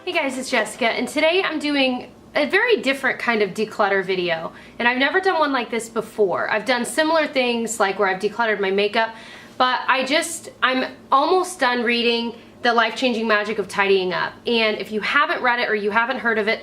Hey guys, it's Jessica, and today I'm doing a very different kind of declutter video, and I've never done one like this before. I've done similar things like where I've decluttered my makeup, but I'm almost done reading The Life-Changing Magic of Tidying Up, and if you haven't read it or you haven't heard of it,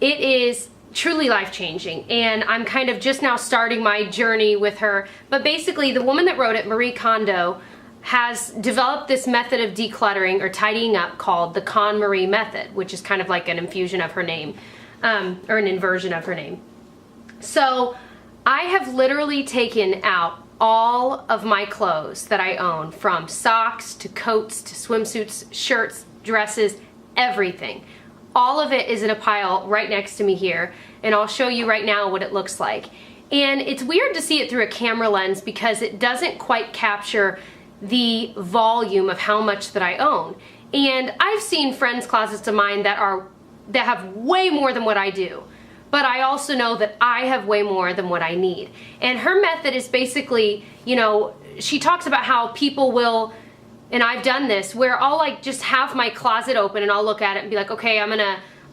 it is truly life-changing, and I'm kind of just now starting my journey with her. But basically, the woman that wrote it, Marie Kondo, has developed this method of decluttering or tidying up called the KonMari method, which is kind of like an infusion of her name, or an inversion of her name. So I have literally taken out all of my clothes that I own, from socks to coats to swimsuits, shirts, dresses, everything. All of it is in a pile right next to me here, and I'll show you right now what it looks like. And it's weird to see it through a camera lens because it doesn't quite capture the volume of how much that I own. And I've seen friends' closets of mine that have way more than what I do. But I also know that I have way more than what I need. And her method is basically, you know, she talks about how people will, and I've done this, where I'll like just have my closet open and I'll look at it and be like, okay,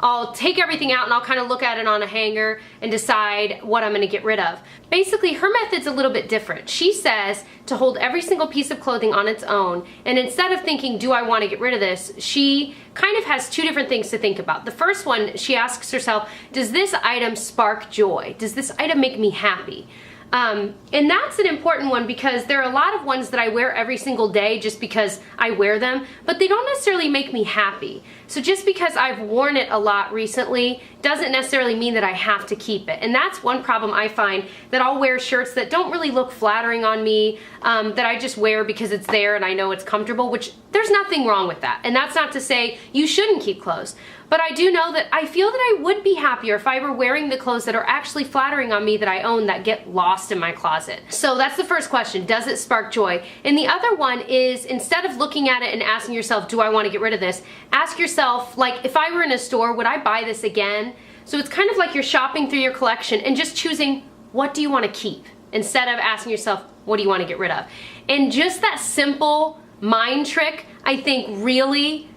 I'll take everything out and I'll kind of look at it on a hanger and decide what I'm gonna get rid of. Basically, her method's a little bit different. She says to hold every single piece of clothing on its own, and instead of thinking, do I wanna get rid of this, she kind of has two different things to think about. The first one, she asks herself, does this item spark joy? Does this item make me happy? And that's an important one because there are a lot of ones that I wear every single day just because I wear them, but they don't necessarily make me happy. So just because I've worn it a lot recently doesn't necessarily mean that I have to keep it. And that's one problem I find, that I'll wear shirts that don't really look flattering on me, that I just wear because it's there and I know it's comfortable, which there's nothing wrong with that. And that's not to say you shouldn't keep clothes. But I do know that I feel that I would be happier if I were wearing the clothes that are actually flattering on me that I own that get lost in my closet. So that's the first question, does it spark joy? And the other one is, instead of looking at it and asking yourself, do I want to get rid of this? Ask yourself, like, if I were in a store, would I buy this again? So it's kind of like you're shopping through your collection and just choosing, what do you want to keep? Instead of asking yourself, what do you want to get rid of? And just that simple mind trick, I think, really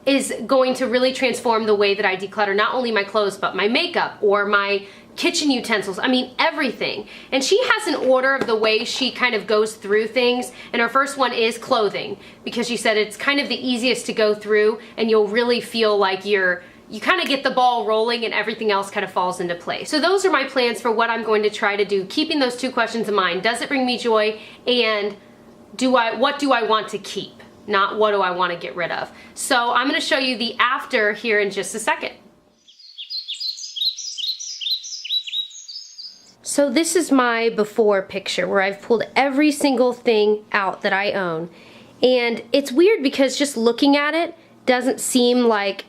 is going to really transform the way that I declutter not only my clothes, but my makeup or my kitchen utensils. I mean, everything. And she has an order of the way she kind of goes through things. And her first one is clothing, because she said it's kind of the easiest to go through and you'll really feel like you kind of get the ball rolling and everything else kind of falls into place. So those are my plans for what I'm going to try to do, keeping those two questions in mind. Does it bring me joy? And what do I want to keep? Not what do I want to get rid of. So I'm going to show you the after here in just a second. So this is my before picture where I've pulled every single thing out that I own. And it's weird because just looking at it doesn't seem like,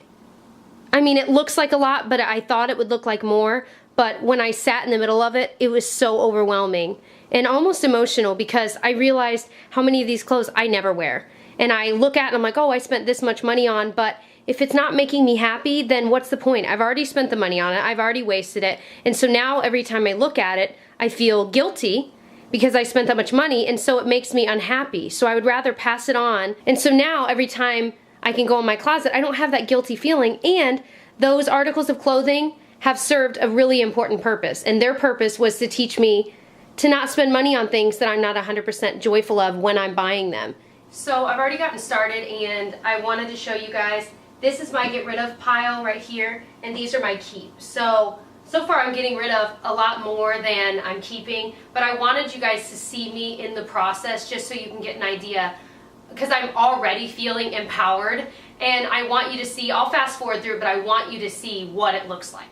I mean, it looks like a lot, but I thought it would look like more. But when I sat in the middle of it, it was so overwhelming and almost emotional because I realized how many of these clothes I never wear. And I look at it and I'm like, oh, I spent this much money on, but if it's not making me happy, then what's the point? I've already spent the money on it. I've already wasted it. And so now every time I look at it, I feel guilty because I spent that much money, and so it makes me unhappy. So I would rather pass it on. And so now every time I can go in my closet, I don't have that guilty feeling, and those articles of clothing have served a really important purpose. And their purpose was to teach me to not spend money on things that I'm not 100% joyful of when I'm buying them. So I've already gotten started, and I wanted to show you guys, this is my get rid of pile right here, and these are my keep. So far I'm getting rid of a lot more than I'm keeping, but I wanted you guys to see me in the process just so you can get an idea, because I'm already feeling empowered, and I want you to see, I'll fast forward through it, but I want you to see what it looks like.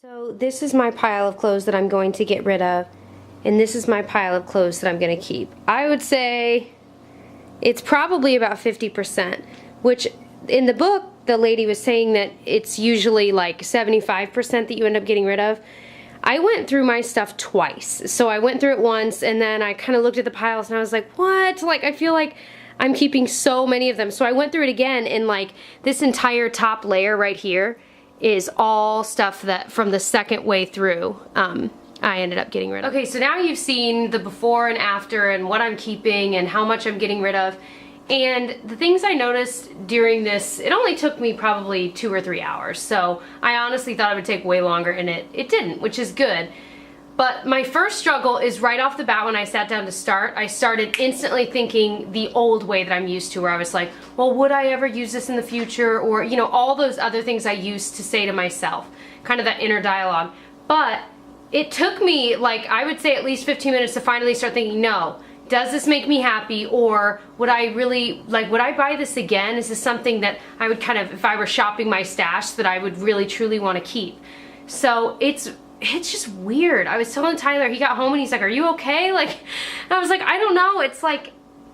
So this is my pile of clothes that I'm going to get rid of, and this is my pile of clothes that I'm going to keep. I would say it's probably about 50%, which in the book the lady was saying that it's usually like 75% that you end up getting rid of. I went through my stuff twice. So I went through it once, and then I kind of looked at the piles and I was like, what? Like, I feel like I'm keeping so many of them. So I went through it again, and like this entire top layer right here is all stuff that from the second way through I ended up getting rid of. Okay, so now you've seen the before and after and what I'm keeping and how much I'm getting rid of. And the things I noticed during this, it only took me probably 2 or 3 hours. So I honestly thought it would take way longer, and it didn't, which is good. But my first struggle is right off the bat when I sat down to start, I started instantly thinking the old way that I'm used to, where I was like, well, would I ever use this in the future? Or, you know, all those other things I used to say to myself, kind of that inner dialogue. But it took me, like, I would say at least 15 minutes to finally start thinking, no, does this make me happy? Or would I really, like, would I buy this again? Is this something that I would kind of, if I were shopping my stash, that I would really truly want to keep? So it's just weird. I was telling Tyler, he got home and he's like, are you okay? Like, I was like, I don't know. It's like,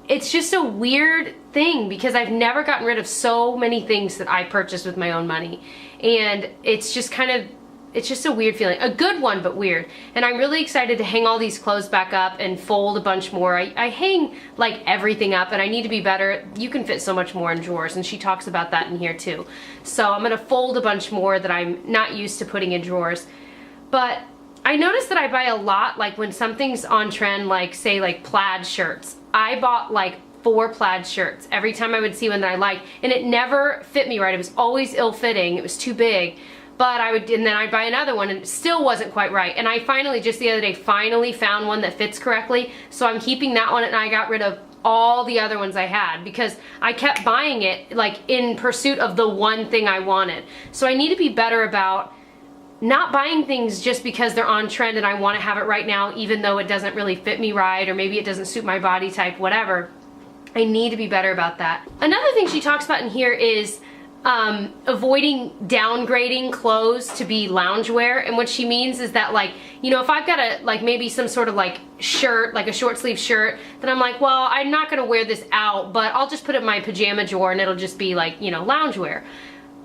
it's just a weird thing because I've never gotten rid of so many things that I purchased with my own money. And it's just kind of, it's just a weird feeling. A good one, but weird. And I'm really excited to hang all these clothes back up and fold a bunch more. I hang like everything up, and I need to be better. You can fit so much more in drawers, and she talks about that in here too. So I'm gonna fold a bunch more that I'm not used to putting in drawers. But I noticed that I buy a lot, like when something's on trend, like say like plaid shirts. I bought like 4 plaid shirts every time I would see one that I liked, and it never fit me right. It was always ill-fitting. It was too big. But and then I'd buy another one and it still wasn't quite right. And I finally, just the other day, finally found one that fits correctly. So I'm keeping that one, and I got rid of all the other ones I had because I kept buying it like in pursuit of the one thing I wanted. So I need to be better about not buying things just because they're on trend and I want to have it right now, even though it doesn't really fit me right, or maybe it doesn't suit my body type, whatever. I need to be better about that. Another thing she talks about in here is avoiding downgrading clothes to be loungewear. And what she means is that, like, you know, if I've got a, like, maybe some sort of like shirt, like a short sleeve shirt, then I'm like, well, I'm not gonna wear this out, but I'll just put it in my pajama drawer and it'll just be like, you know, loungewear.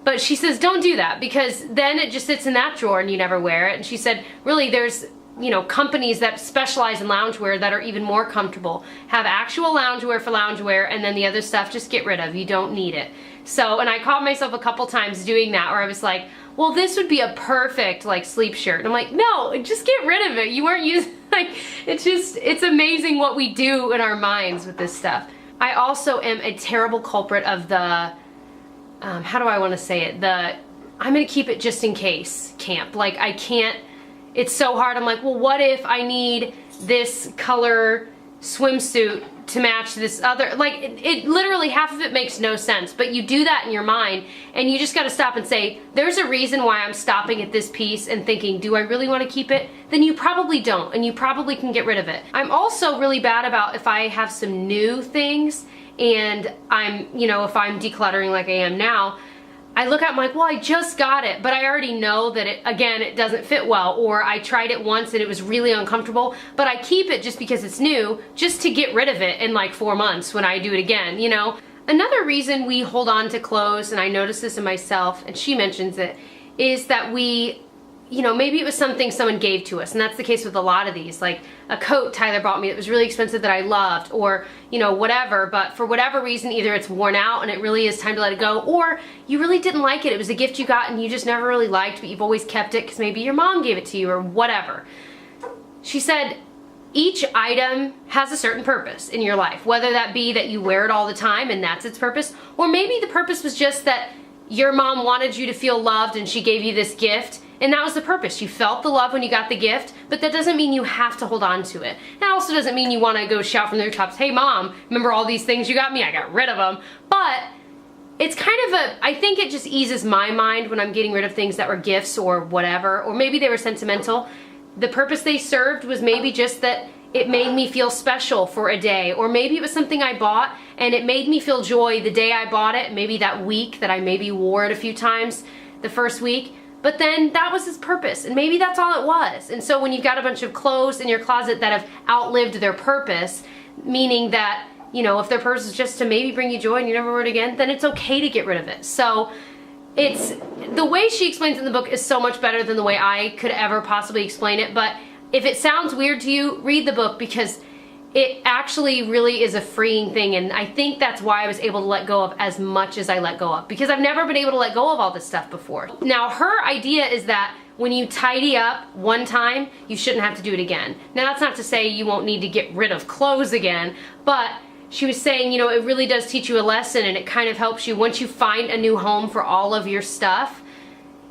But she says don't do that, because then it just sits in that drawer and you never wear it. And she said, really, there's, you know, companies that specialize in loungewear that are even more comfortable. Have actual loungewear for loungewear, and then the other stuff just get rid of. You don't need it. So, and I caught myself a couple times doing that, where I was like, well, this would be a perfect like sleep shirt. And I'm like, no, just get rid of it. You weren't using, like, it's just, it's amazing what we do in our minds with this stuff. I also am a terrible culprit of the, how do I want to say it? The, I'm gonna keep it just in case camp. Like, I can't, it's so hard. I'm like, well, what if I need this color swimsuit to match this other, like, it literally, half of it makes no sense, but you do that in your mind, and you just got to stop and say, there's a reason why I'm stopping at this piece and thinking, do I really want to keep it? Then you probably don't, and you probably can get rid of it. I'm also really bad about if I have some new things and I'm, you know, if I'm decluttering like I am now, I look at it, I'm like, well, I just got it, but I already know that it, again, it doesn't fit well, or I tried it once and it was really uncomfortable, but I keep it just because it's new, just to get rid of it in like 4 months when I do it again, you know? Another reason we hold on to clothes, and I notice this in myself, and she mentions it, is that we, you know, maybe it was something someone gave to us, and that's the case with a lot of these, like a coat Tyler bought me that was really expensive that I loved, or, you know, whatever, but for whatever reason, either it's worn out and it really is time to let it go, or you really didn't like it. It was a gift you got and you just never really liked, but you've always kept it because maybe your mom gave it to you, or whatever. She said, each item has a certain purpose in your life, whether that be that you wear it all the time and that's its purpose, or maybe the purpose was just that your mom wanted you to feel loved and she gave you this gift, and that was the purpose. You felt the love when you got the gift, but that doesn't mean you have to hold on to it. That also doesn't mean you want to go shout from the rooftops, hey mom, remember all these things you got me? I got rid of them. But it's kind of a, I think it just eases my mind when I'm getting rid of things that were gifts or whatever, or maybe they were sentimental. The purpose they served was maybe just that it made me feel special for a day, or maybe it was something I bought and it made me feel joy the day I bought it, maybe that week that I maybe wore it a few times the first week. but then that was his purpose, and maybe that's all it was. And so when you've got a bunch of clothes in your closet that have outlived their purpose, meaning that, you know, if their purpose is just to maybe bring you joy and you never wear it again, then it's okay to get rid of it. So it's, the way she explains it in the book is so much better than the way I could ever possibly explain it. But if it sounds weird to you, read the book, because it actually really is a freeing thing, and I think that's why I was able to let go of as much as I let go of, because I've never been able to let go of all this stuff before. Now, her idea is that when you tidy up one time, you shouldn't have to do it again. Now, that's not to say you won't need to get rid of clothes again, but she was saying, you know, it really does teach you a lesson, and it kind of helps you once you find a new home for all of your stuff.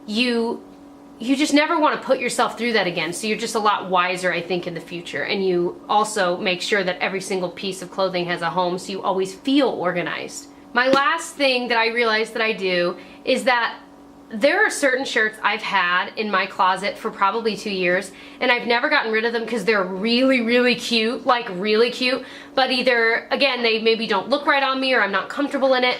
You just never want to put yourself through that again. So you're just a lot wiser, I think, in the future. And you also make sure that every single piece of clothing has a home, so you always feel organized. My last thing that I realized that I do is that there are certain shirts I've had in my closet for probably 2 years, and I've never gotten rid of them because they're really, really cute, like really cute. But either, again, they maybe don't look right on me, or I'm not comfortable in it.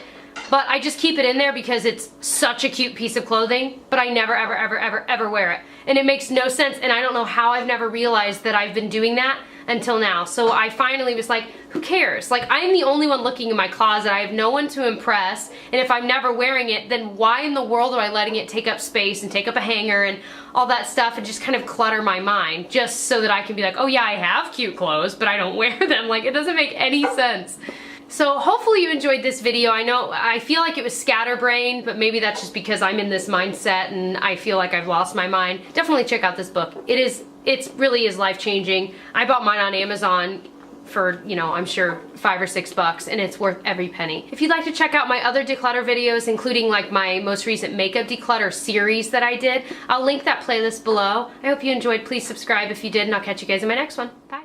But I just keep it in there because it's such a cute piece of clothing, but I never, ever, ever, ever, ever wear it. And it makes no sense, and I don't know how I've never realized that I've been doing that until now. So I finally was like, who cares? Like, I'm the only one looking in my closet. I have no one to impress, and if I'm never wearing it, then why in the world am I letting it take up space and take up a hanger and all that stuff and just kind of clutter my mind just so that I can be like, oh yeah, I have cute clothes, but I don't wear them. Like, it doesn't make any sense. So hopefully you enjoyed this video. I know I feel like it was scatterbrained, but maybe that's just because I'm in this mindset and I feel like I've lost my mind. Definitely check out this book. It really is life-changing. I bought mine on Amazon for, you know, I'm sure $5 or $6, and it's worth every penny. If you'd like to check out my other declutter videos, including like my most recent makeup declutter series that I did, I'll link that playlist below. I hope you enjoyed. Please subscribe if you did, and I'll catch you guys in my next one. Bye.